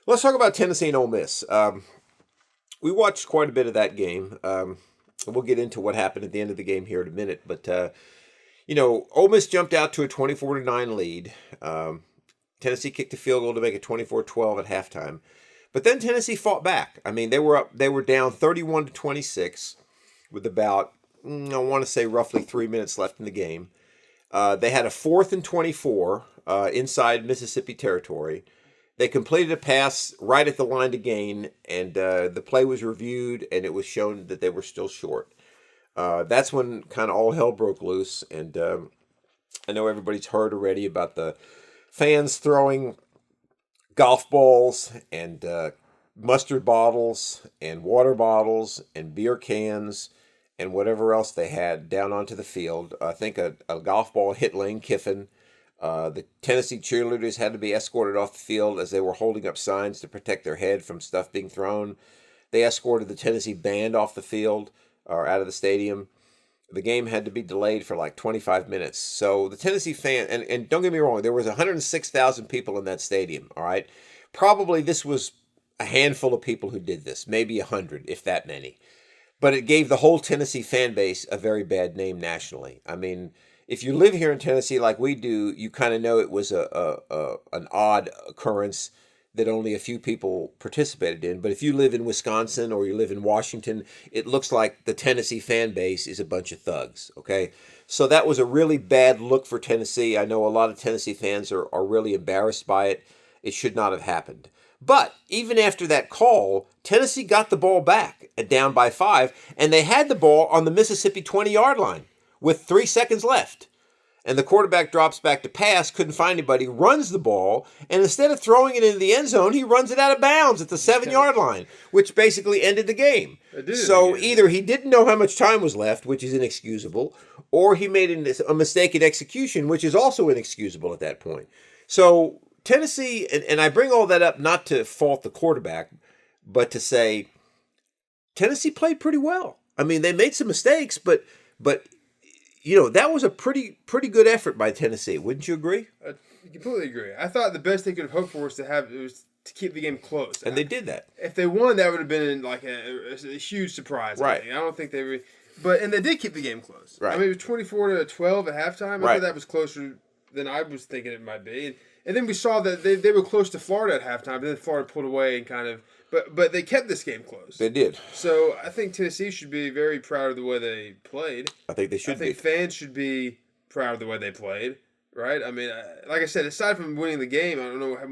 Let's talk about Tennessee and Ole Miss. We watched quite a bit of that game. We'll get into what happened at the end of the game here in a minute. But, Ole Miss jumped out to a 24-9 lead. Tennessee kicked a field goal to make it 24-12 at halftime. But then Tennessee fought back. I mean, they were down 31-26 with about, I want to say roughly 3 minutes left in the game. They had a 4th and 24 inside Mississippi territory. They completed a pass right at the line to gain, and the play was reviewed, and it was shown that they were still short. That's when kind of all hell broke loose, and I know everybody's heard already about the fans throwing golf balls and mustard bottles and water bottles and beer cans and whatever else they had down onto the field. I think a golf ball hit Lane Kiffin. The Tennessee cheerleaders had to be escorted off the field as they were holding up signs to protect their head from stuff being thrown. They escorted the Tennessee band off the field or out of the stadium. The game had to be delayed for like 25 minutes. So the Tennessee fan, and don't get me wrong, there was 106,000 people in that stadium, all right? Probably this was a handful of people who did this, maybe 100, if that many. But it gave the whole Tennessee fan base a very bad name nationally. I mean, if you live here in Tennessee like we do, you kind of know it was an odd occurrence that only a few people participated in. But if you live in Wisconsin or you live in Washington, it looks like the Tennessee fan base is a bunch of thugs, okay? So that was a really bad look for Tennessee. I know a lot of Tennessee fans are really embarrassed by it. It should not have happened. But even after that call, Tennessee got the ball back at down by 5, and they had the ball on the Mississippi 20-yard line with 3 seconds left. And the quarterback drops back to pass, couldn't find anybody, runs the ball, and instead of throwing it into the end zone, he runs it out of bounds at the 7-yard line, which basically ended the game. So either he didn't know how much time was left, which is inexcusable, or he made a mistake in execution, which is also inexcusable at that point. So Tennessee, and I bring all that up not to fault the quarterback, but to say Tennessee played pretty well. I mean, they made some mistakes, but that was a pretty good effort by Tennessee. Wouldn't you agree? I completely agree. I thought the best they could have hoped for was to keep the game close. And they did that. If they won, that would have been like a huge surprise. Right. I don't think they and they did keep the game close. Right. I mean, it was 24-12 at halftime. I thought that was closer than I was thinking it might be. And then we saw that they were close to Florida at halftime, but then Florida pulled away and kind of but they kept this game close. They did. So I think Tennessee should be very proud of the way they played. I think they should be. I think fans should be proud of the way they played, right? I mean, like I said, aside from winning the game, I don't know how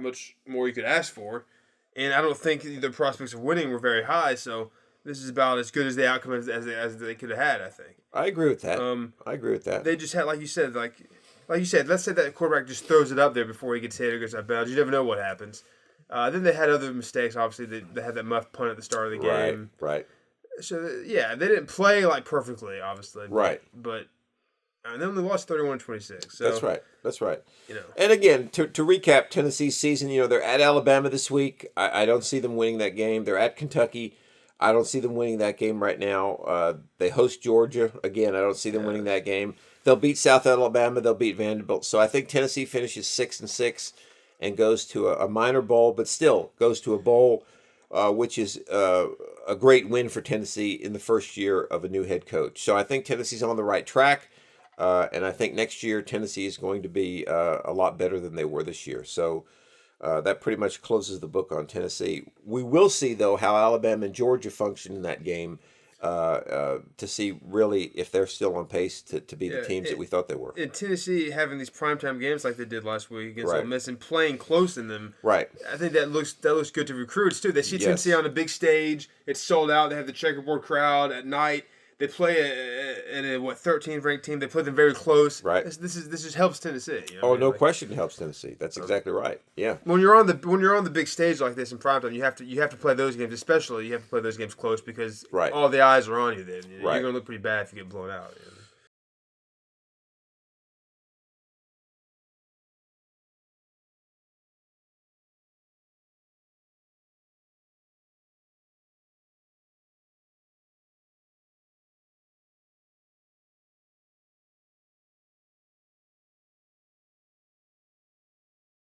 much more you could ask for, and I don't think the prospects of winning were very high. So this is about as good as the outcome as they could have had. I think. I agree with that. I agree with that. They just had, like you said, let's say that quarterback just throws it up there before he gets hit or goes out of bounds. You never know what happens. Then they had other mistakes. Obviously, they had that muff punt at the start of the game. Right. So, yeah, they didn't play perfectly, obviously. Right. But then they lost 31-26. So, That's right. And again, to recap Tennessee's season, they're at Alabama this week. I don't see them winning that game. They're at Kentucky. I don't see them winning that game right now. They host Georgia. Again, I don't see them winning that game. They'll beat South Alabama. They'll beat Vanderbilt. So I think Tennessee finishes 6-6 and goes to a minor bowl, but still goes to a bowl, which is a great win for Tennessee in the first year of a new head coach. So I think Tennessee's on the right track, and I think next year Tennessee is going to be a lot better than they were this year. So that pretty much closes the book on Tennessee. We will see, though, how Alabama and Georgia function in that game to see really if they're still on pace to be the teams that we thought they were. And Tennessee having these primetime games like they did last week against Right. Ole Miss and playing close in them. Right. I think that looks good to recruits too. They see Tennessee on a big stage. It's sold out. They have the checkerboard crowd at night. They play in a 13th ranked team. They play them very close. Right. This just helps Tennessee. No question, it helps Tennessee. That's exactly right. Yeah. When you're on the big stage like this in primetime, you have to play those games. Especially you have to play those games close because Right. all the eyes are on you. Then you're Right. going to look pretty bad if you get blown out.